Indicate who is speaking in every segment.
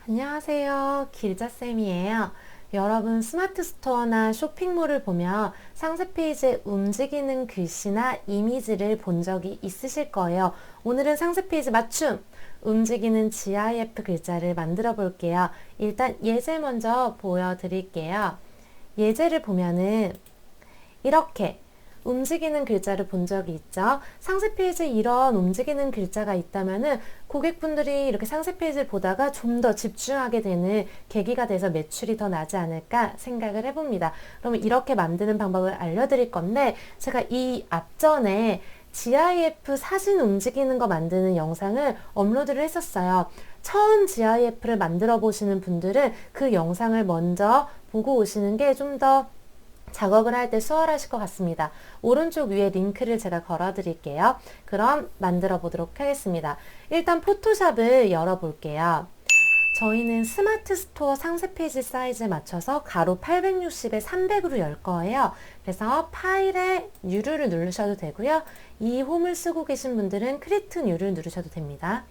Speaker 1: 안녕하세요. 길자쌤이에요. 여러분 스마트 스토어나 쇼핑몰을 보면 상세 페이지에 움직이는 글씨나 이미지를 본 적이 있으실 거예요. 오늘은 상세 페이지 맞춤! 움직이는 GIF 글자를 만들어 볼게요. 일단 예제 먼저 보여드릴게요. 예제를 보면은 이렇게 움직이는 글자를 본 적이 있죠. 상세 페이지에 이런 움직이는 글자가 있다면은 고객분들이 이렇게 상세 페이지를 보다가 좀 더 집중하게 되는 계기가 돼서 매출이 더 나지 않을까 생각을 해봅니다. 그러면 이렇게 만드는 방법을 알려드릴 건데, 제가 이 앞전에 GIF 사진 움직이는 거 만드는 영상을 업로드를 했었어요. 처음 GIF를 만들어 보시는 분들은 그 영상을 먼저 보고 오시는 게 좀 더 작업을 할 때 수월하실 것 같습니다. 오른쪽 위에 링크를 제가 걸어 드릴게요. 그럼 만들어 보도록 하겠습니다. 일단 포토샵을 열어 볼게요. 저희는 스마트 스토어 상세 페이지 사이즈에 맞춰서 가로 860에 300으로 열 거예요. 그래서 파일에 U를 누르셔도 되고요. 이 홈을 쓰고 계신 분들은 크리에이트 U를 누르셔도 됩니다.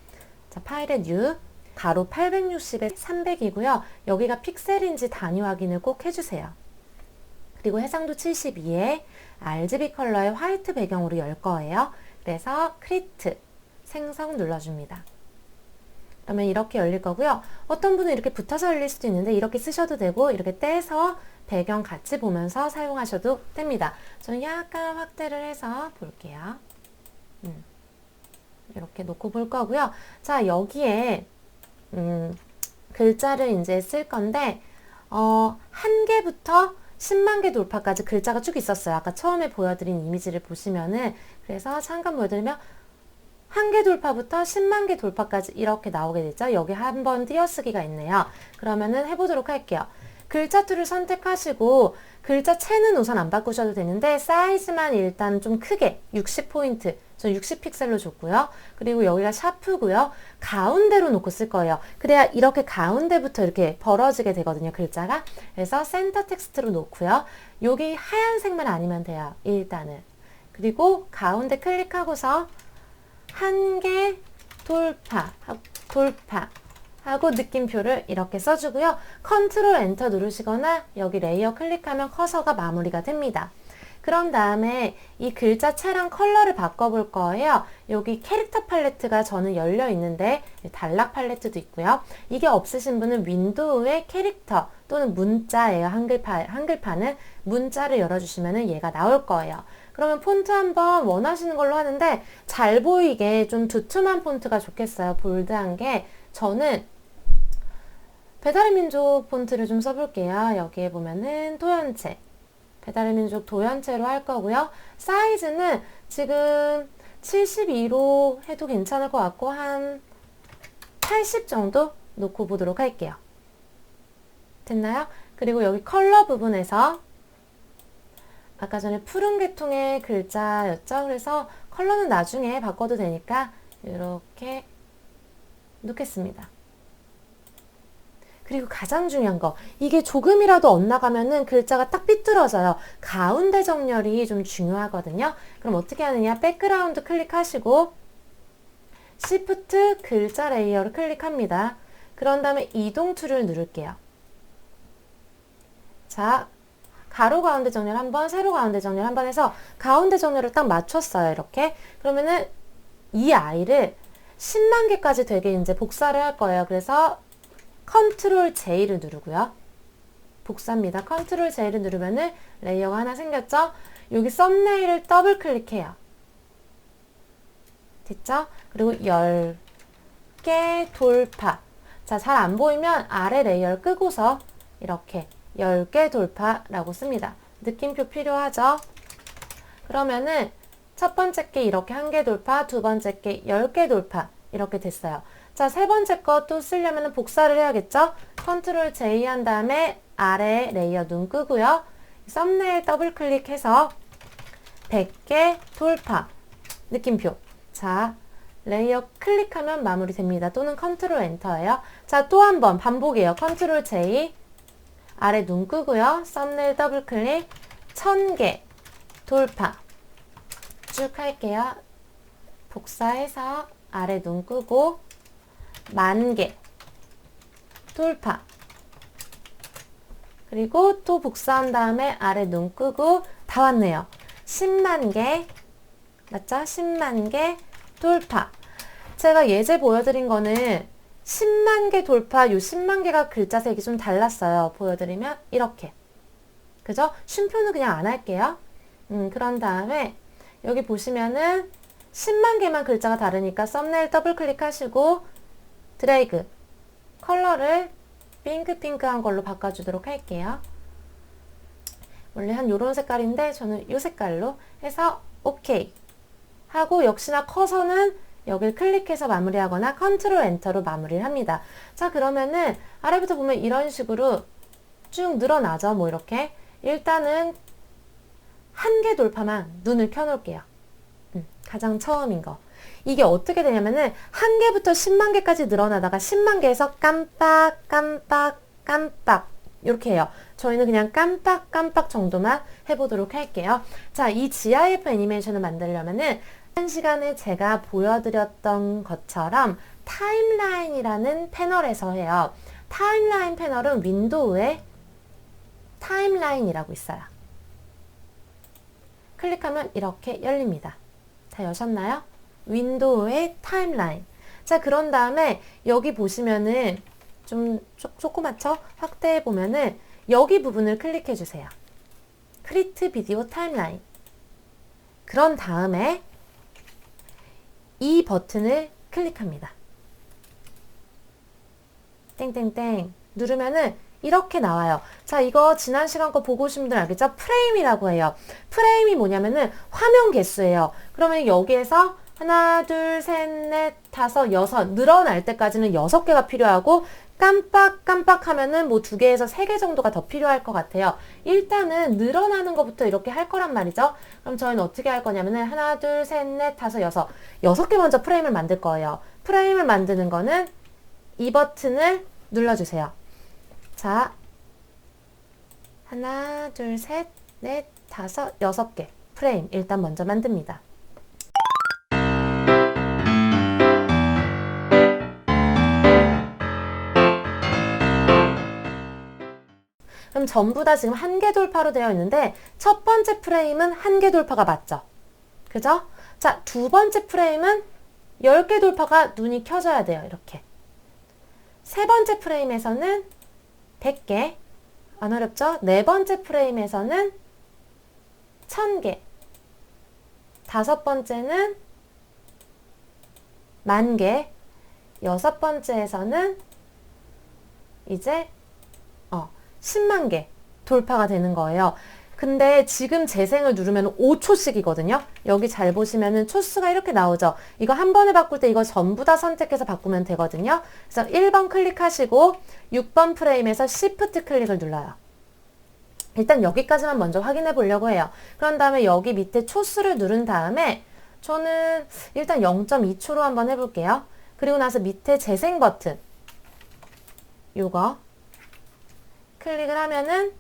Speaker 1: 자, 파일에 U 가로 860에 300이고요. 여기가 픽셀인지 단위 확인을 꼭 해주세요. 그리고 해상도 72에 RGB 컬러의 화이트 배경으로 열 거예요. 그래서 크리에이트 생성 눌러줍니다. 그러면 이렇게 열릴 거고요. 어떤 분은 이렇게 붙어서 열릴 수도 있는데 이렇게 쓰셔도 되고 이렇게 떼서 배경 같이 보면서 사용하셔도 됩니다. 저는 약간 확대를 해서 볼게요. 이렇게 놓고 볼 거고요. 자, 여기에 글자를 이제 쓸 건데 한 개부터 10만 개 돌파까지 글자가 쭉 있었어요. 아까 처음에 보여드린 이미지를 보시면은. 그래서 잠깐 보여드리면 한 개 돌파부터 10만 개 돌파까지 이렇게 나오게 되죠. 여기 한번 띄어쓰기가 있네요. 그러면은 해보도록 할게요. 글자 툴을 선택하시고 글자체는 우선 안 바꾸셔도 되는데 사이즈만 일단 좀 크게 60포인트, 전 60픽셀로 줬고요. 그리고 여기가 샤프고요. 가운데로 놓고 쓸 거예요. 그래야 이렇게 가운데부터 이렇게 벌어지게 되거든요, 글자가. 그래서 센터 텍스트로 놓고요. 여기 하얀색만 아니면 돼요, 일단은. 그리고 가운데 클릭하고서 한 개 돌파 하고 느낌표를 이렇게 써주고요. 컨트롤 엔터 누르시거나 여기 레이어 클릭하면 커서가 마무리가 됩니다. 그런 다음에 이 글자체랑 컬러를 바꿔볼 거예요. 여기 캐릭터 팔레트가 저는 열려 있는데 단락 팔레트도 있고요. 이게 없으신 분은 윈도우의 캐릭터 또는 문자예요. 한글판은 문자를 열어주시면 얘가 나올 거예요. 그러면 폰트 한번 원하시는 걸로 하는데 잘 보이게 좀 두툼한 폰트가 좋겠어요. 볼드한 게. 저는 배달의 민족 폰트를 좀 써볼게요. 여기에 보면은 도연체. 배달의 민족 도연체로 할 거고요. 사이즈는 지금 72로 해도 괜찮을 것 같고 한 80 정도 놓고 보도록 할게요. 됐나요? 그리고 여기 컬러 부분에서 아까 전에 푸른 계통의 글자였죠. 그래서 컬러는 나중에 바꿔도 되니까 이렇게 놓겠습니다. 그리고 가장 중요한 거, 이게 조금이라도 엇나가면은 글자가 딱 삐뚤어져요. 가운데 정렬이 좀 중요하거든요. 그럼 어떻게 하느냐? 백그라운드 클릭하시고 Shift 글자 레이어를 클릭합니다. 그런 다음에 이동 툴을 누를게요. 자, 가로 가운데 정렬 한번, 세로 가운데 정렬 한번 해서 가운데 정렬을 딱 맞췄어요. 이렇게. 그러면은 이 아이를 10만 개까지 되게 이제 복사를 할 거예요. 그래서 컨트롤 J를 누르고요. 복사입니다. 컨트롤 J를 누르면은 레이어가 하나 생겼죠? 여기 썸네일을 더블 클릭해요. 됐죠? 그리고 10개 돌파. 자, 잘 안 보이면 아래 레이어를 끄고서 이렇게 10개 돌파라고 씁니다. 느낌표 필요하죠? 그러면은 첫 번째 게 이렇게 한 개 돌파, 두 번째 게 10개 돌파 이렇게 됐어요. 자, 세 번째 거 또 쓰려면 복사를 해야겠죠? 컨트롤 J 한 다음에 아래 레이어 눈 끄고요. 썸네일 더블 클릭해서 100개 돌파 느낌표. 자, 레이어 클릭하면 마무리 됩니다. 또는 컨트롤 엔터예요. 자, 또 한 번 반복이에요. 컨트롤 J 아래 눈 끄고요. 썸네일 더블 클릭 1000개 돌파 쭉 할게요. 복사해서 아래 눈 끄고 10,000개 돌파. 그리고 또 복사한 다음에 아래 눈 끄고 다 왔네요. 10만 개, 맞죠? 10만 개 돌파. 제가 예제 보여드린 거는 10만 개 돌파, 요 10만 개가 글자 색이 좀 달랐어요. 보여드리면 이렇게. 그죠? 쉼표는 그냥 안 할게요. 그런 다음에 여기 보시면은 10만 개만 글자가 다르니까 썸네일 더블 클릭하시고 드래그 컬러를 핑크한 걸로 바꿔주도록 할게요. 원래 한 요런 색깔인데 저는 요 색깔로 해서 오케이 하고 역시나 커서는 여길 클릭해서 마무리하거나 컨트롤 엔터로 마무리를 합니다. 자, 그러면은 아래부터 보면 이런 식으로 쭉 늘어나죠. 뭐 이렇게. 일단은 한 개 돌파만 눈을 켜놓을게요. 가장 처음인 거. 이게 어떻게 되냐면은 한 개부터 10만 개까지 늘어나다가 10만 개에서 깜빡 이렇게 해요. 저희는 그냥 깜빡 정도만 해보도록 할게요. 자, 이 GIF 애니메이션을 만들려면은 한 시간에 제가 보여드렸던 것처럼 타임라인이라는 패널에서 해요. 타임라인 패널은 윈도우에 타임라인이라고 있어요. 클릭하면 이렇게 열립니다. 다 여셨나요? 윈도우의 타임라인. 자, 그런 다음에 여기 보시면은 좀 조그맣죠? 확대해 보면은 여기 부분을 클릭해 주세요. 크리트 비디오 타임라인. 그런 다음에 이 버튼을 클릭합니다. 땡땡땡 누르면은 이렇게 나와요. 자, 이거 지난 시간 거 보고 오신 분들 알겠죠? 프레임이라고 해요. 프레임이 뭐냐면은 화면 개수예요. 그러면 여기에서 하나, 둘, 셋, 넷, 다섯, 여섯 늘어날 때까지는 6개가 필요하고 깜빡 하면은 뭐 2개에서 3개 정도가 더 필요할 것 같아요. 일단은 늘어나는 것부터 이렇게 할 거란 말이죠. 그럼 저희는 어떻게 할 거냐면은 하나, 둘, 셋, 넷, 다섯, 여섯 6개 먼저 프레임을 만들 거예요. 프레임을 만드는 거는 이 버튼을 눌러주세요. 자, 하나, 둘, 셋, 넷, 다섯, 6개 프레임 일단 먼저 만듭니다. 그럼 전부 다 지금 한 개 돌파로 되어 있는데 첫 번째 프레임은 한 개 돌파가 맞죠? 그죠? 자, 두 번째 프레임은 10개 돌파가 눈이 켜져야 돼요. 이렇게. 세 번째 프레임에서는 100개. 안 어렵죠? 네 번째 프레임에서는 1000개. 다섯 번째는 10,000개. 여섯 번째에서는 이제 10만 개 돌파가 되는 거예요. 근데 지금 재생을 누르면 5초씩이거든요. 여기 잘 보시면은 초수가 이렇게 나오죠. 이거 한 번에 바꿀 때 이거 전부 다 선택해서 바꾸면 되거든요. 그래서 1번 클릭하시고 6번 프레임에서 Shift 클릭을 눌러요. 일단 여기까지만 먼저 확인해 보려고 해요. 그런 다음에 여기 밑에 초수를 누른 다음에 저는 일단 0.2초로 한번 해볼게요. 그리고 나서 밑에 재생 버튼 요거 클릭을 하면은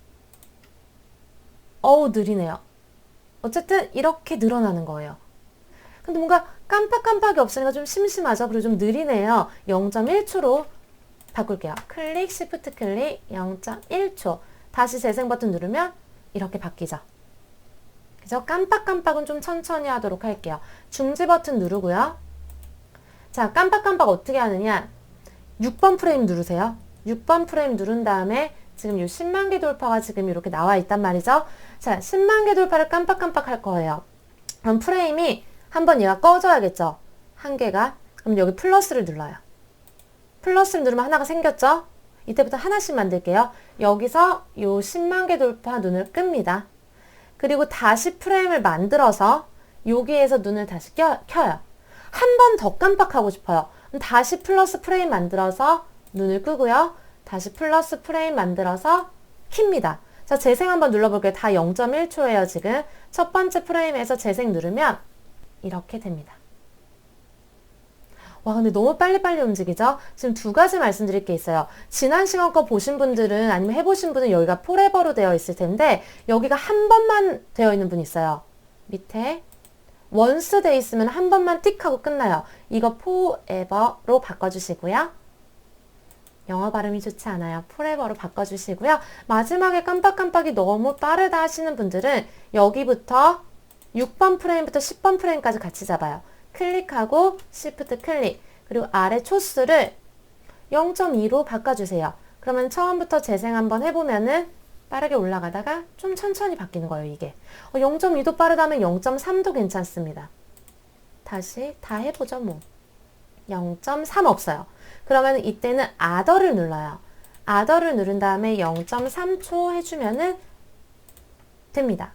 Speaker 1: 느리네요. 어쨌든 이렇게 늘어나는 거예요. 근데 뭔가 깜빡깜빡이 없으니까 좀 심심하죠. 그리고 좀 느리네요. 0.1초로 바꿀게요. 클릭, 시프트 클릭, 0.1초. 다시 재생 버튼 누르면 이렇게 바뀌죠. 그죠? 깜빡깜빡은 좀 천천히 하도록 할게요. 중지 버튼 누르고요. 자, 깜빡깜빡 어떻게 하느냐. 6번 프레임 누르세요. 6번 프레임 누른 다음에 지금 요 10만 개 돌파가 지금 이렇게 나와 있단 말이죠. 자, 10만 개 돌파를 깜빡깜빡 할 거예요. 그럼 프레임이 한번 얘가 꺼져야겠죠. 한 개가. 그럼 여기 플러스를 눌러요. 플러스를 누르면 하나가 생겼죠. 이때부터 하나씩 만들게요. 여기서 요 10만 개 돌파 눈을 끕니다. 그리고 다시 프레임을 만들어서 여기에서 눈을 다시 켜요. 한 번 더 깜빡하고 싶어요. 다시 플러스 프레임 만들어서 눈을 끄고요. 다시 플러스 프레임 만들어서 킵니다. 자, 재생 한번 눌러볼게요. 다 0.1초예요, 지금. 첫 번째 프레임에서 재생 누르면 이렇게 됩니다. 와, 근데 너무 빨리빨리 움직이죠? 지금 두 가지 말씀드릴 게 있어요. 지난 시간 거 보신 분들은 아니면 해보신 분은 여기가 포레버로 되어 있을 텐데 여기가 한 번만 되어 있는 분 있어요. 밑에 원스 돼 있으면 한 번만 틱 하고 끝나요. 이거 포에버로 바꿔주시고요. 영어 발음이 좋지 않아요. forever로 바꿔주시고요. 마지막에 깜빡깜빡이 너무 빠르다 하시는 분들은 여기부터 6번 프레임부터 10번 프레임까지 같이 잡아요. 클릭하고 Shift 클릭, 그리고 아래 초수를 0.2로 바꿔주세요. 그러면 처음부터 재생 한번 해보면은 빠르게 올라가다가 좀 천천히 바뀌는 거예요, 이게. 0.2도 빠르다면 0.3도 괜찮습니다. 다시 다 해보죠, 뭐. 0.3 없어요. 그러면 이때는 Other를 눌러요. Other를 누른 다음에 0.3초 해주면은 됩니다.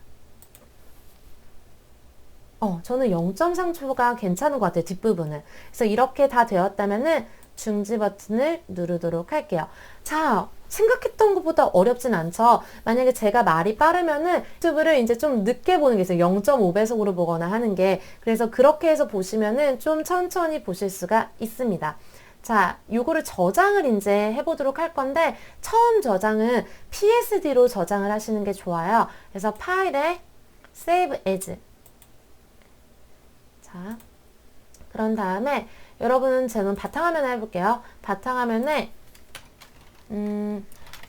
Speaker 1: 저는 0.3초가 괜찮은 것 같아요, 뒷부분은. 그래서 이렇게 다 되었다면은 중지 버튼을 누르도록 할게요. 자, 생각했던 것보다 어렵진 않죠. 만약에 제가 말이 빠르면은 유튜브를 이제 좀 늦게 보는 게 있어요. 0.5배속으로 보거나 하는 게. 그래서 그렇게 해서 보시면은 좀 천천히 보실 수가 있습니다. 자, 요거를 저장을 이제 해보도록 할 건데, 처음 저장은 PSD로 저장을 하시는 게 좋아요. 그래서 파일에 Save As. 자, 그런 다음에 여러분은 저는 바탕화면 해볼게요. 바탕화면에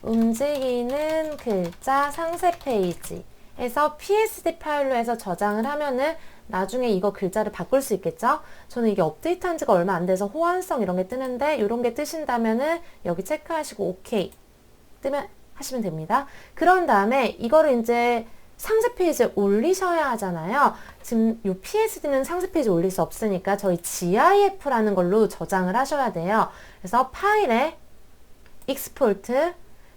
Speaker 1: 움직이는 글자 상세 페이지 해서 PSD 파일로 해서 저장을 하면은 나중에 이거 글자를 바꿀 수 있겠죠? 저는 이게 업데이트한 지가 얼마 안 돼서 호환성 이런 게 뜨는데 이런 게 뜨신다면은 여기 체크하시고 OK 뜨면 하시면 됩니다. 그런 다음에 이거를 이제 상세 페이지에 올리셔야 하잖아요. 지금 이 PSD는 상세 페이지에 올릴 수 없으니까 저희 GIF라는 걸로 저장을 하셔야 돼요. 그래서 파일에 Export,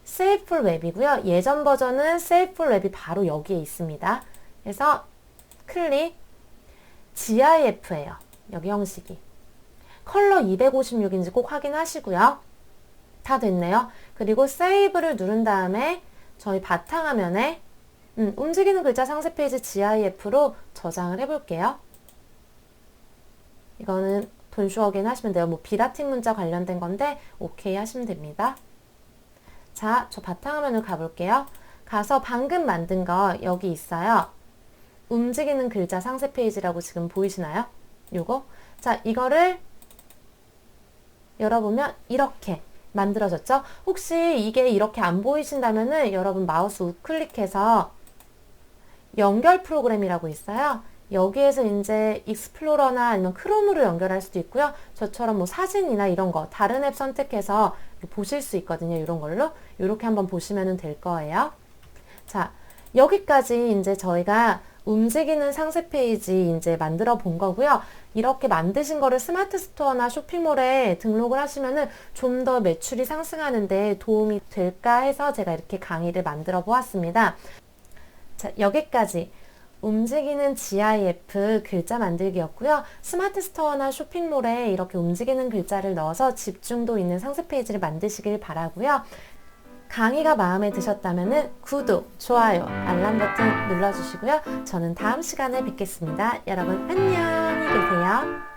Speaker 1: Save for Web이고요. 예전 버전은 Save for Web이 바로 여기에 있습니다. 그래서 클릭, GIF예요. 여기 형식이. 컬러 256인지 꼭 확인하시고요. 다 됐네요. 그리고 Save를 누른 다음에 저희 바탕화면에 움직이는 글자 상세 페이지 GIF로 저장을 해볼게요. 이거는 본슈 어게인 하시면 돼요. 뭐 비라틴 문자 관련된 건데 오케이 하시면 됩니다. 자, 저 바탕화면을 가볼게요. 가서 방금 만든 거 여기 있어요. 움직이는 글자 상세 페이지라고 지금 보이시나요? 요거. 자, 이거를 열어보면 이렇게 만들어졌죠? 혹시 이게 이렇게 안 보이신다면은 여러분 마우스 우클릭해서 연결 프로그램이라고 있어요. 여기에서 이제 익스플로러나 아니면 크롬으로 연결할 수도 있고요. 저처럼 뭐 사진이나 이런 거 다른 앱 선택해서 보실 수 있거든요. 이런 걸로 이렇게 한번 보시면 될 거예요. 자, 여기까지 이제 저희가 움직이는 상세 페이지 이제 만들어 본 거고요. 이렇게 만드신 거를 스마트 스토어나 쇼핑몰에 등록을 하시면은 좀 더 매출이 상승하는데 도움이 될까 해서 제가 이렇게 강의를 만들어 보았습니다. 자, 여기까지 움직이는 GIF 글자 만들기였고요. 스마트 스토어나 쇼핑몰에 이렇게 움직이는 글자를 넣어서 집중도 있는 상세 페이지를 만드시길 바라고요. 강의가 마음에 드셨다면 구독, 좋아요, 알람 버튼 눌러주시고요. 저는 다음 시간에 뵙겠습니다. 여러분 안녕히 계세요.